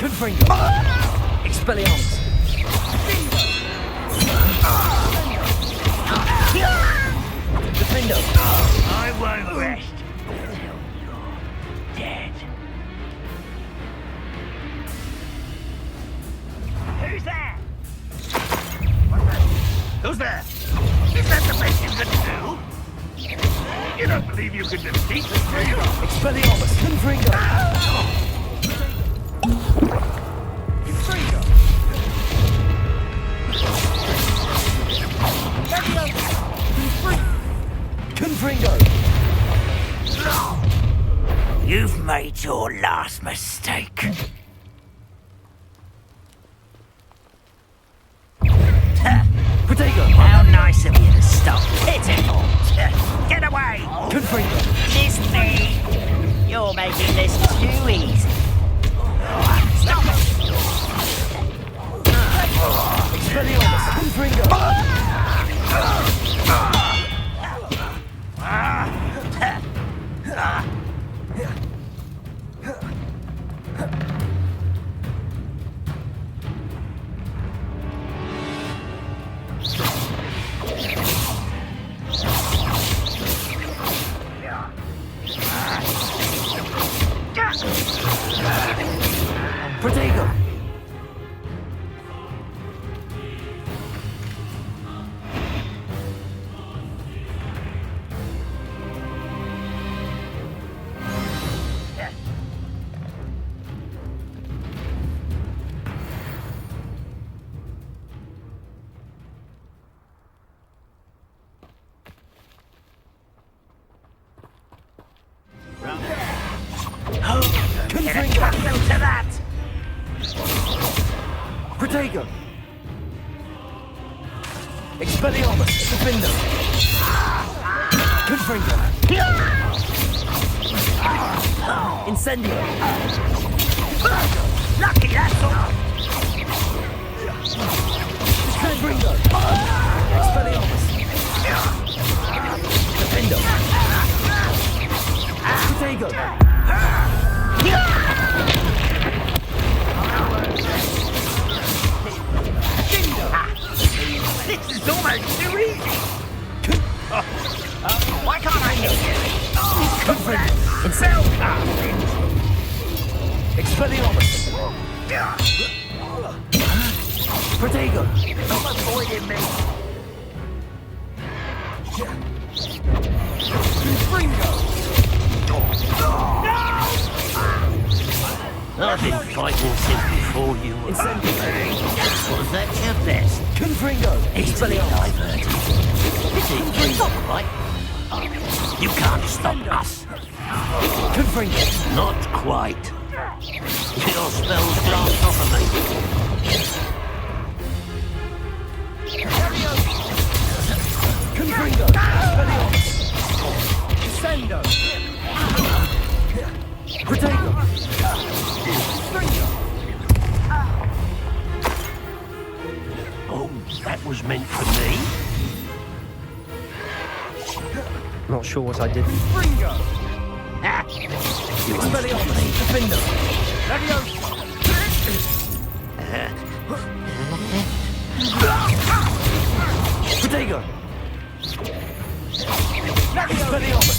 Gryffindor. Expelliarmus. Defender. I won't rest until you're dead. Who's there? Who's there? Is that the best you can do? You don't believe you can defeat the trio? Expelliarmus. Gryffindor. Confringo! You've made your last mistake. Protego! How nice of you to stop pitiful. Get away! Confringo! Kiss me! You're making this too easy. Stop it! Expelliarmus! Confringo! Protego! Get accustomed to that! Protego! Expelliarmus! Defender! Confringo! Incendio! Lucky, that's all! Confringo! Expelliarmus! Defender! Protego! This is almost too easy! Why can't I hit you? Confringo! Cell Expelliarmus! Protego! Stop avoiding me! Confringo! I've been fighting since before you were. Incendio! Was that your best? Confringo! Easily Expelliarmus! diverted. It's not right. You can't stop us. Confringo! Not quite. Your spells blast off of me. Confringo! Expelliarmus! Descendo! Protego! Oh, that was meant for me? Not sure what I did. You Expelliarmus! Defender! Protego! Expelliarmus!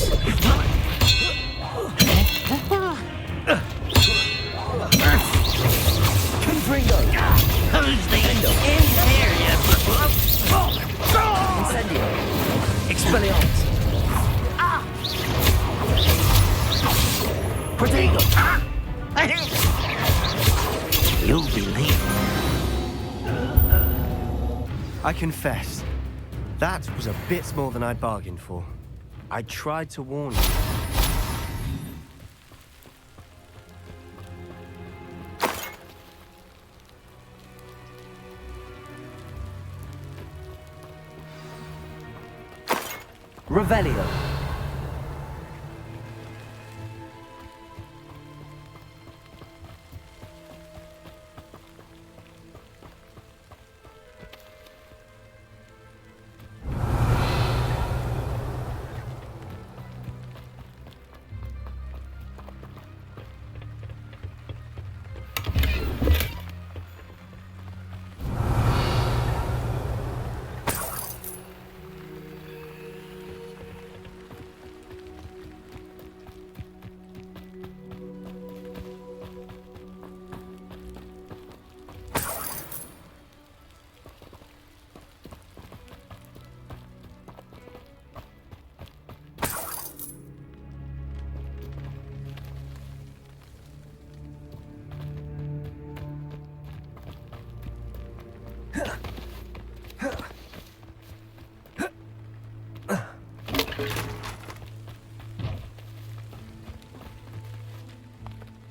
Confringo! Who's the inferior? Incendio! Expelliarmus! Protego! You'll believe. I confess, that was a bit more than I'd bargained for. I tried to warn you. Revelio!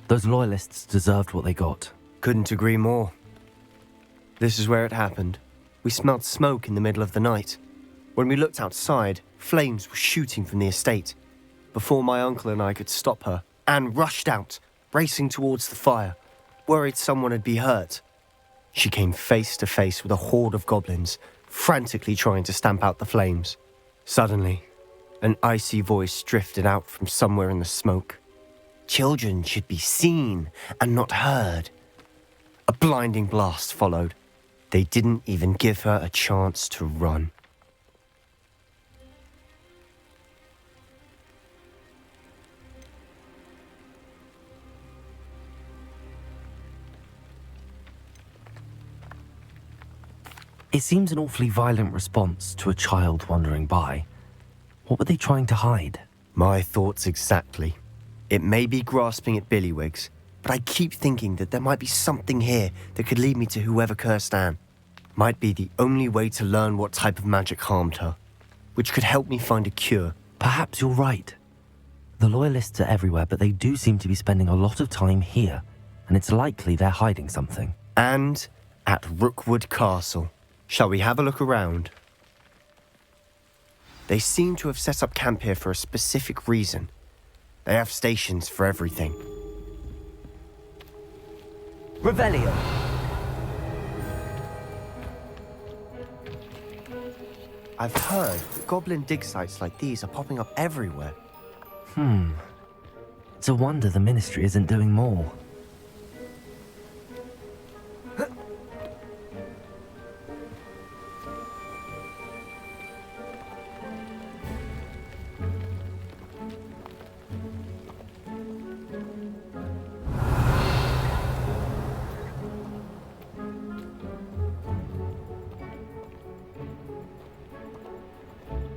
Those loyalists deserved what they got. Couldn't agree more. This is where it happened. We smelled smoke in the middle of the night. When we looked outside, flames were shooting from the estate. Before my uncle and I could stop her, Anne rushed out, racing towards the fire, worried someone had been hurt. She came face to face with a horde of goblins, frantically trying to stamp out the flames. Suddenly, an icy voice drifted out from somewhere in the smoke. Children should be seen and not heard. A blinding blast followed. They didn't even give her a chance to run. It seems an awfully violent response to a child wandering by. What were they trying to hide? My thoughts exactly. It may be grasping at Billywigs, but I keep thinking that there might be something here that could lead me to whoever cursed Anne. Might be the only way to learn what type of magic harmed her, which could help me find a cure. Perhaps you're right. The loyalists are everywhere, but they do seem to be spending a lot of time here, and it's likely they're hiding something. And at Rookwood Castle. Shall we have a look around? They seem to have set up camp here for a specific reason. They have stations for everything. Revelio. I've heard that goblin dig sites like these are popping up everywhere. It's a wonder the Ministry isn't doing more.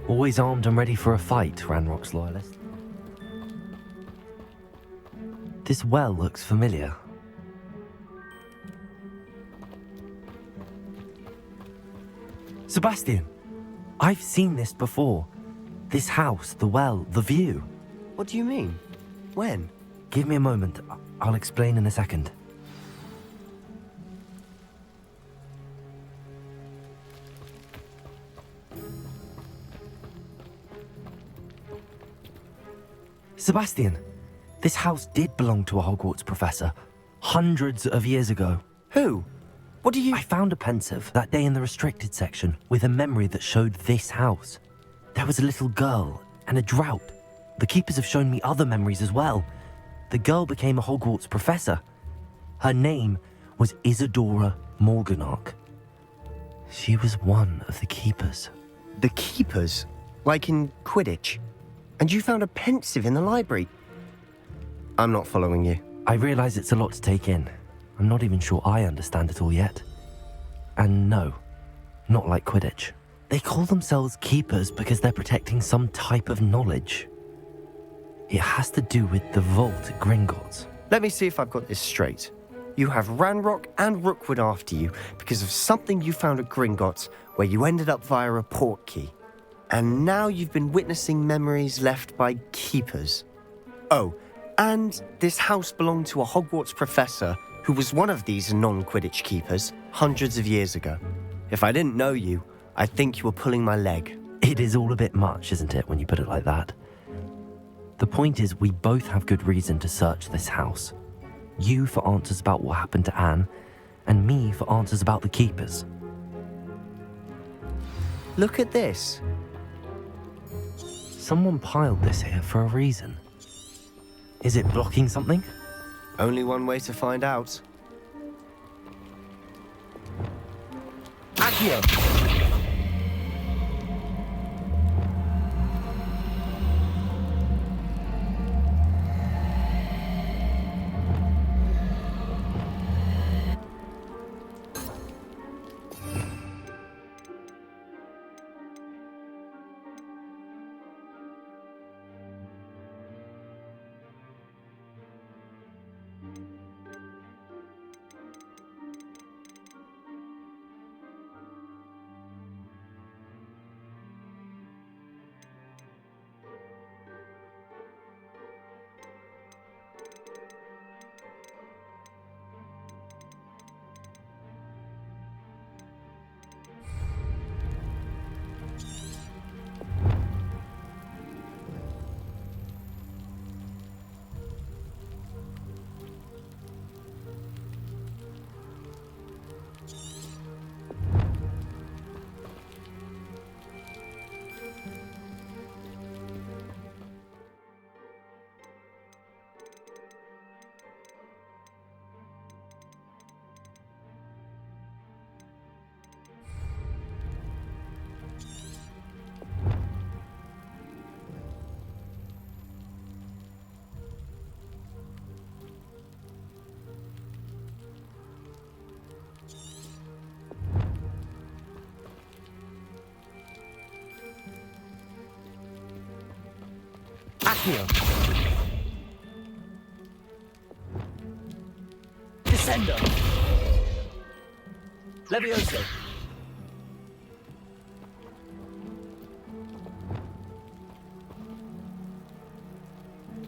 Always armed and ready for a fight, Ranrock's loyalist. This well looks familiar. Sebastian, I've seen this before. This house, the well, the view. What do you mean? When? Give me a moment. I'll explain in a second. Sebastian, this house did belong to a Hogwarts professor, hundreds of years ago. Who? What do you... I found a pensive that day in the restricted section with a memory that showed this house. There was a little girl and a drought. The keepers have shown me other memories as well. The girl became a Hogwarts professor. Her name was Isadora Morganach. She was one of the keepers. The keepers? Like in Quidditch? And you found a pensive in the library? I'm not following you. I realize it's a lot to take in. I'm not even sure I understand it all yet. And no, not like Quidditch. They call themselves keepers because they're protecting some type of knowledge. It has to do with the vault at Gringotts. Let me see if I've got this straight. You have Ranrock and Rookwood after you because of something you found at Gringotts where you ended up via a port key. And now you've been witnessing memories left by keepers. Oh, and this house belonged to a Hogwarts professor who was one of these non-Quidditch keepers hundreds of years ago. If I didn't know you, I'd think you were pulling my leg. It is all a bit much, isn't it, when you put it like that? The point is, we both have good reason to search this house. You for answers about what happened to Anne, and me for answers about the keepers. Look at this. Someone piled this here for a reason. Is it blocking something? Only one way to find out. Accio! Accio. Descendo. Levioso.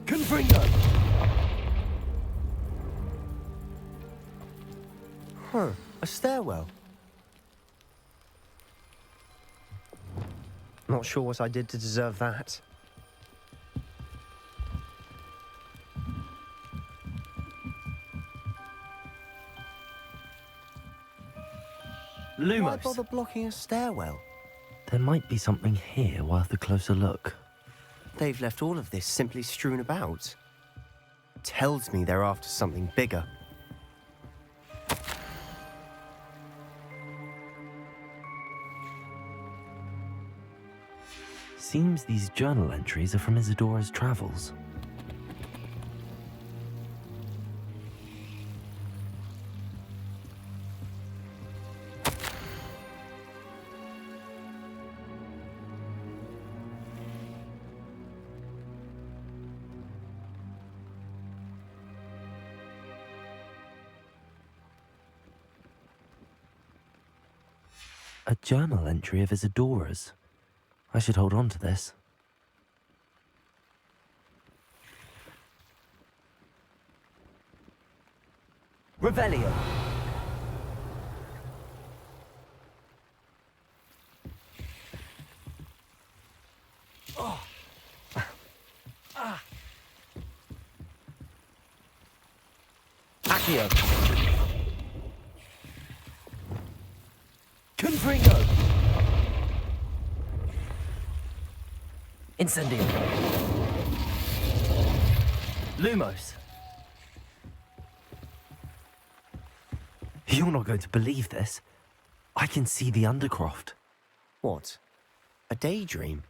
Confringo. Huh, a stairwell. Not sure what I did to deserve that. Why Lumos. bother blocking a stairwell? There might be something here worth a closer look. They've left all of this simply strewn about. Tells me they're after something bigger. Seems these journal entries are from Isadora's travels. A journal entry of Isadora's. I should hold on to this. Revelio. Accio. Confringo. Incendio. Lumos. You're not going to believe this. I can see the Undercroft. What? A daydream?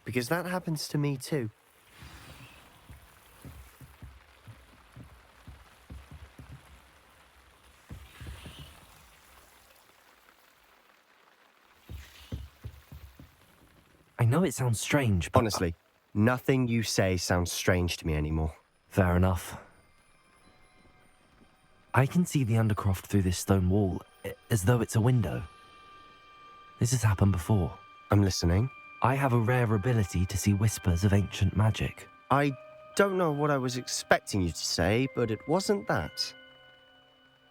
Because that happens to me too. I know it sounds strange, but... Honestly, nothing you say sounds strange to me anymore. Fair enough. I can see the Undercroft through this stone wall, as though it's a window. This has happened before. I'm listening. I have a rare ability to see whispers of ancient magic. I don't know what I was expecting you to say, but it wasn't that.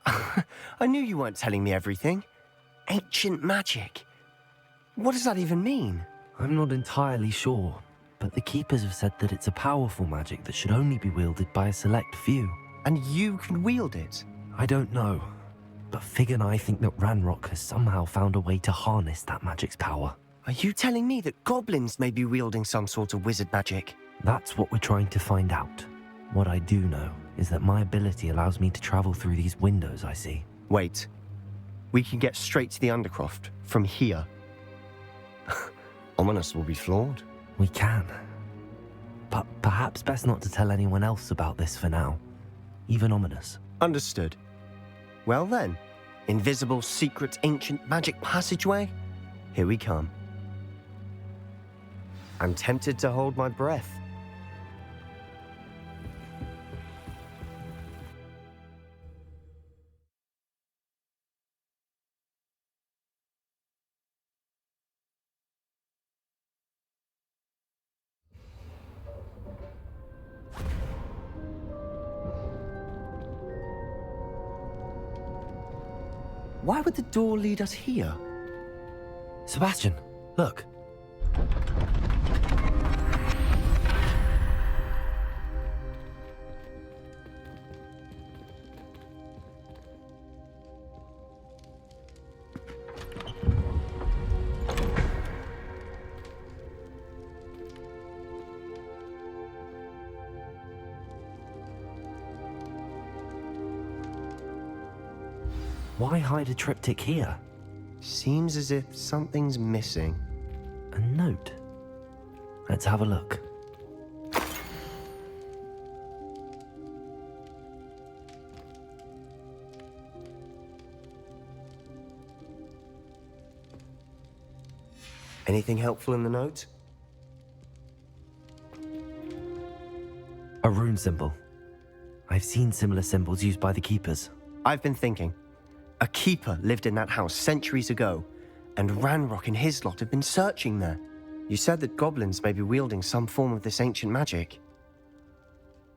I knew you weren't telling me everything. Ancient magic. What does that even mean? I'm not entirely sure, but the Keepers have said that it's a powerful magic that should only be wielded by a select few. And you can wield it? I don't know, but Fig and I think that Ranrock has somehow found a way to harness that magic's power. Are you telling me that goblins may be wielding some sort of wizard magic? That's what we're trying to find out. What I do know is that my ability allows me to travel through these windows I see. Wait. We can get straight to the Undercroft from here. Ominous will be flawed. We can. But perhaps best not to tell anyone else about this for now. Even Ominous. Understood. Well then, invisible, secret, ancient magic passageway? Here we come. I'm tempted to hold my breath. Why would the door lead us here? Sebastian, look. Why hide a triptych here? Seems as if something's missing. A note. Let's have a look. Anything helpful in the note? rune symbol. I've seen similar symbols used by the keepers. I've been thinking. A keeper lived in that house centuries ago, and Ranrock and his lot have been searching there. You said that goblins may be wielding some form of this ancient magic.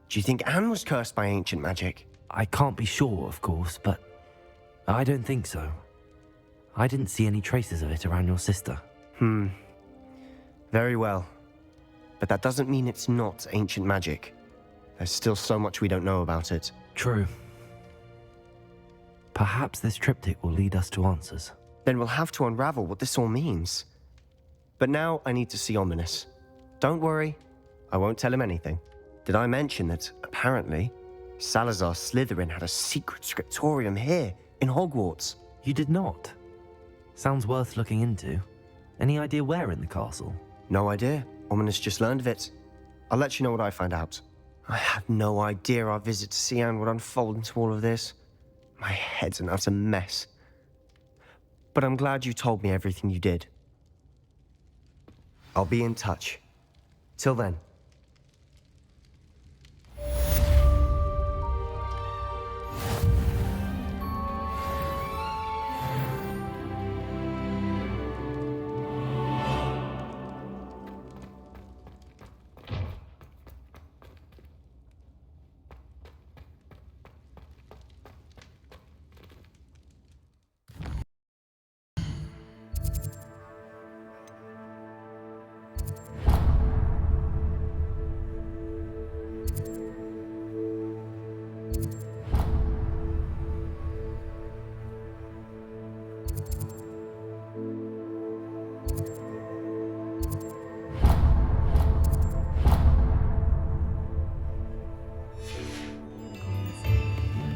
Do you think Anne was cursed by ancient magic? I can't be sure, of course, but I don't think so. I didn't see any traces of it around your sister. Very well. But that doesn't mean it's not ancient magic. There's still so much we don't know about it. True. Perhaps this triptych will lead us to answers. Then we'll have to unravel what this all means. But now I need to see Ominous. Don't worry, I won't tell him anything. Did I mention that, apparently, Salazar Slytherin had a secret scriptorium here, in Hogwarts? You did not? Sounds worth looking into. Any idea where in the castle? No idea. Ominous just learned of it. I'll let you know what I find out. I had no idea our visit to Cian would unfold into all of this. My head's an utter mess. But I'm glad you told me everything you did. I'll be in touch. Till then.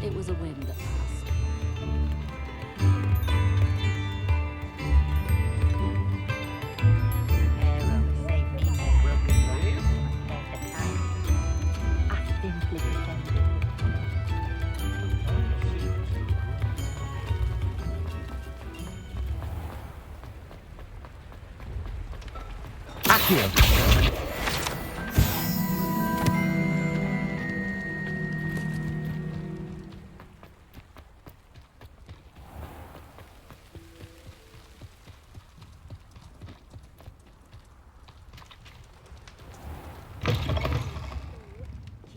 It was a wind that passed.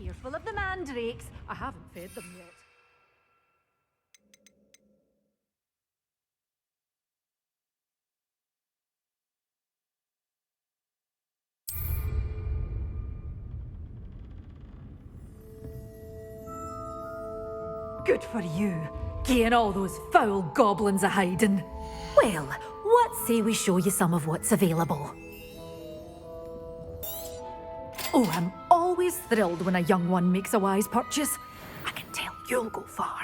Careful of the mandrakes. I haven't fed them yet. Good for you, getting all those foul goblins a-hiding. Well, what say we show you some of what's available? Oh, I'm always thrilled when a young one makes a wise purchase. I can tell you'll go far.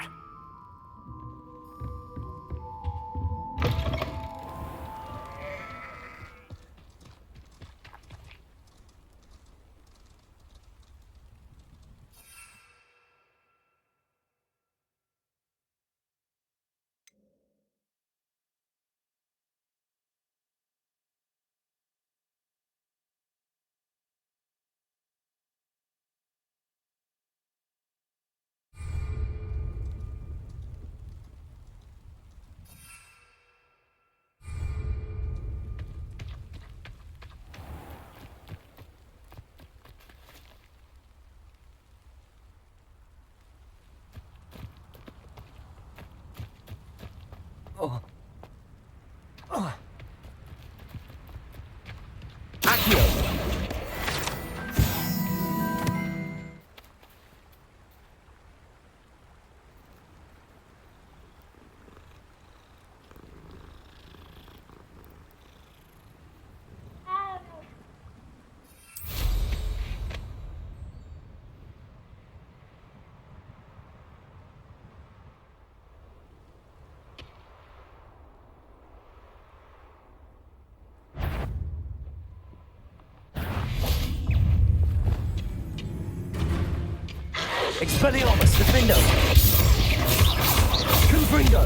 Expelliarmus, Defendo! Confringo!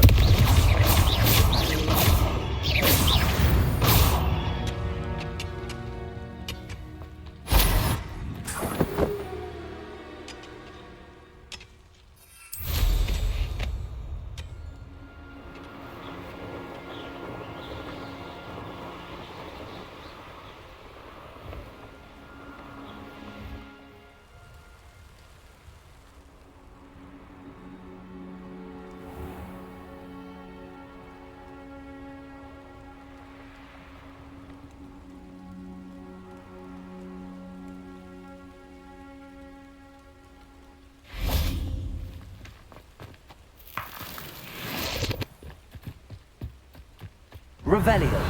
Revelio.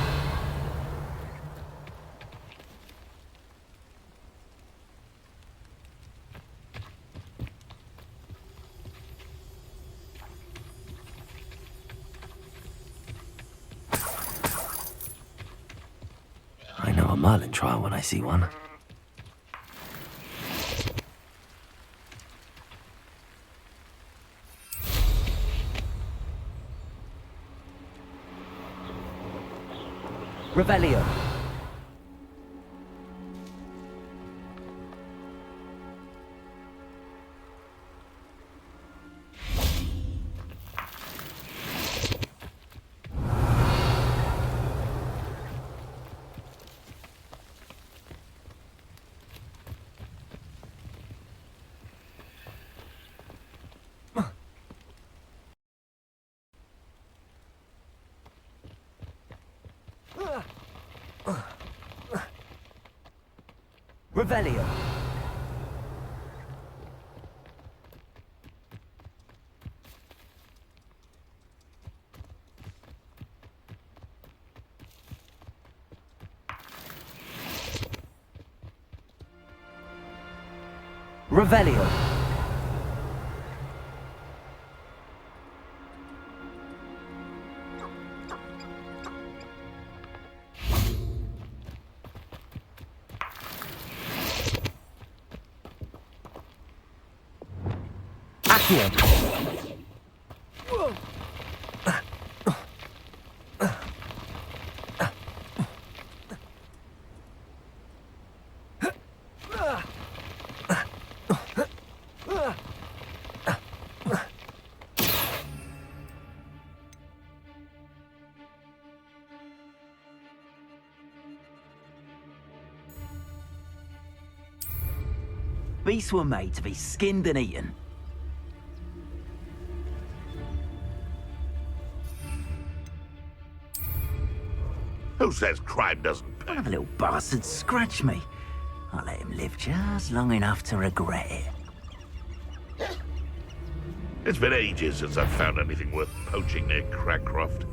I know a Merlin trial when I see one. Revelio. Revelio. Revelio. Accio. Beasts were made to be skinned and eaten. Who says crime doesn't pay? One of the little bastards scratched me. I let him live just long enough to regret it. It's been ages since I've found anything worth poaching near Cragcroft.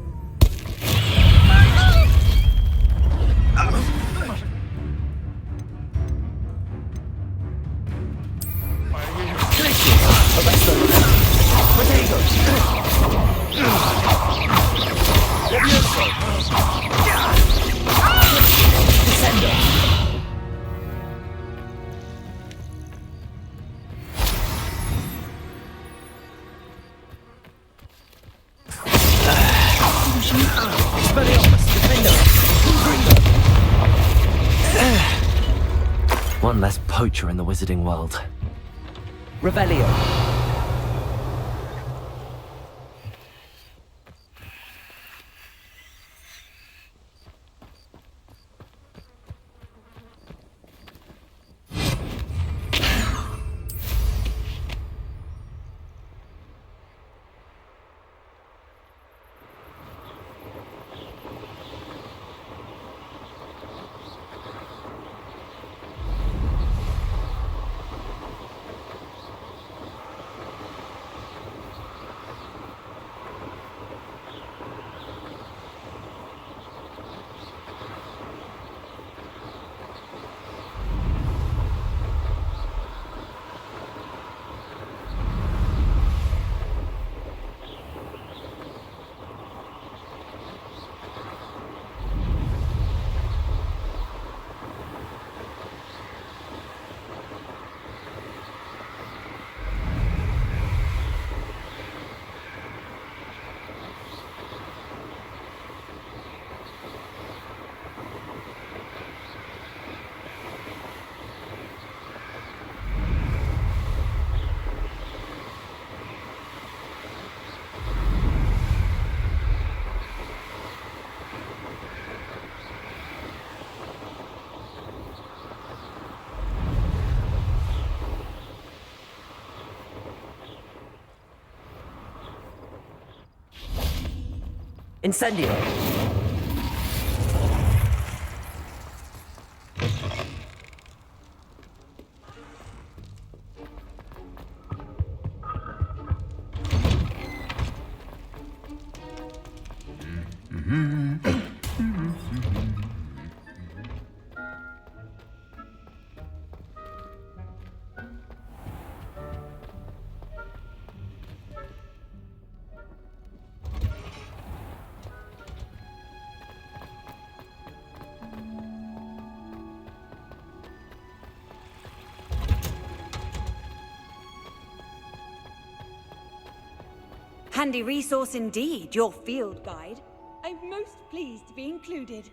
One less poacher in the wizarding world. Revelio. Incendio. handy resource indeed, your field guide. I'm most pleased to be included.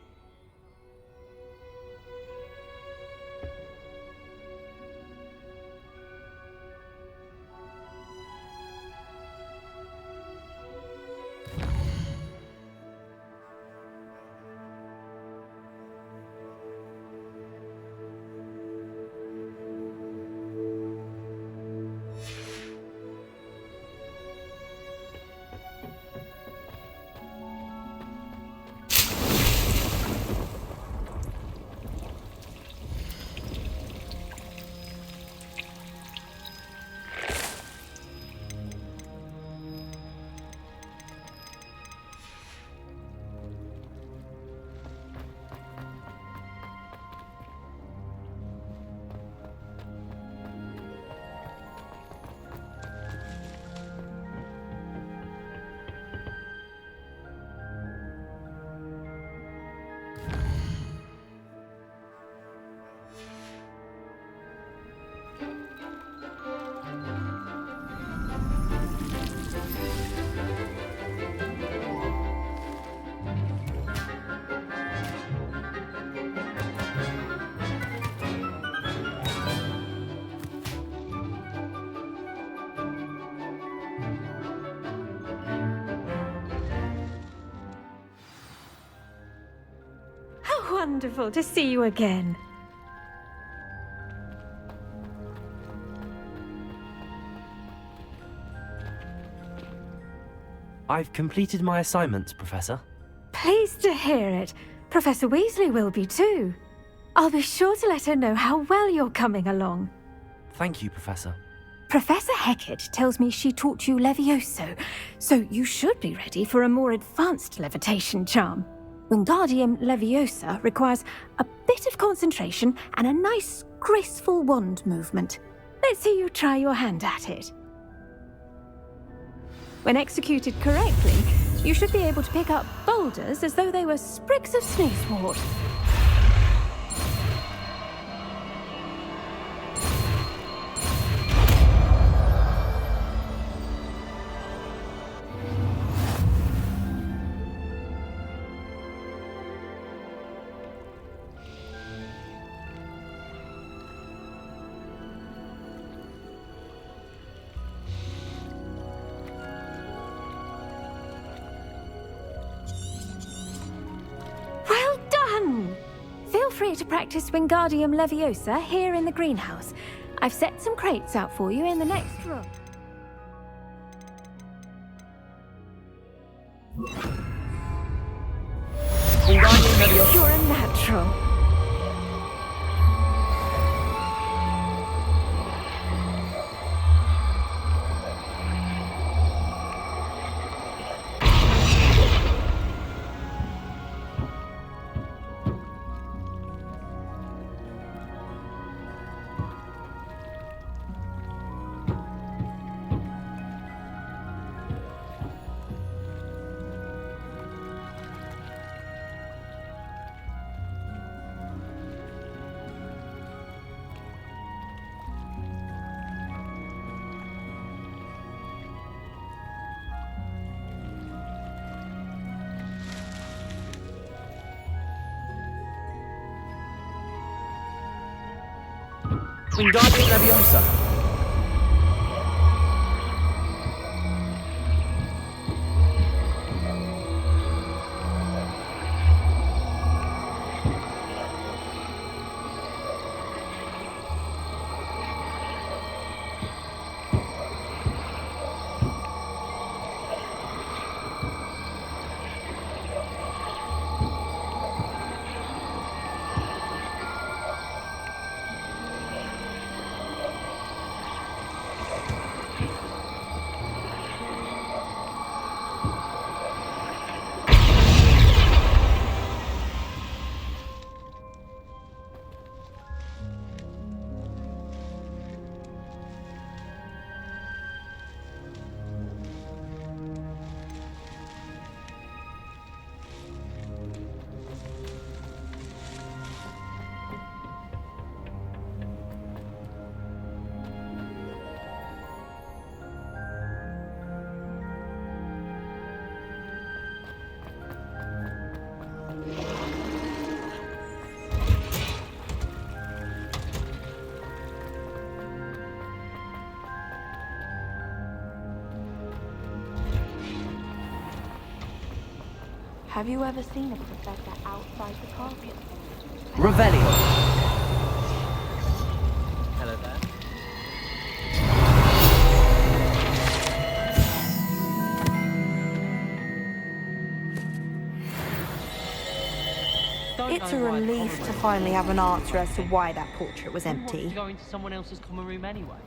Wonderful to see you again. I've completed my assignments, Professor. Pleased to hear it. Professor Weasley will be too. I'll be sure to let her know how well you're coming along. Thank you, Professor. Professor Hecat tells me she taught you Levioso, so you should be ready for a more advanced levitation charm. Wingardium Leviosa requires a bit of concentration and a nice, graceful wand movement. Let's see you try your hand at it. When executed correctly, you should be able to pick up boulders as though they were sprigs of sneezewort. Feel free to practice Wingardium Leviosa here in the greenhouse. I've set some crates out for you in the next room. Wingardium Leviosa. You're a natural. Wingardium Leviosa. Have you ever seen a professor outside the castle? Revelio. Hello there. It's a relief to finally have an answer as to why that portrait was empty. To go into someone else's common room anyway.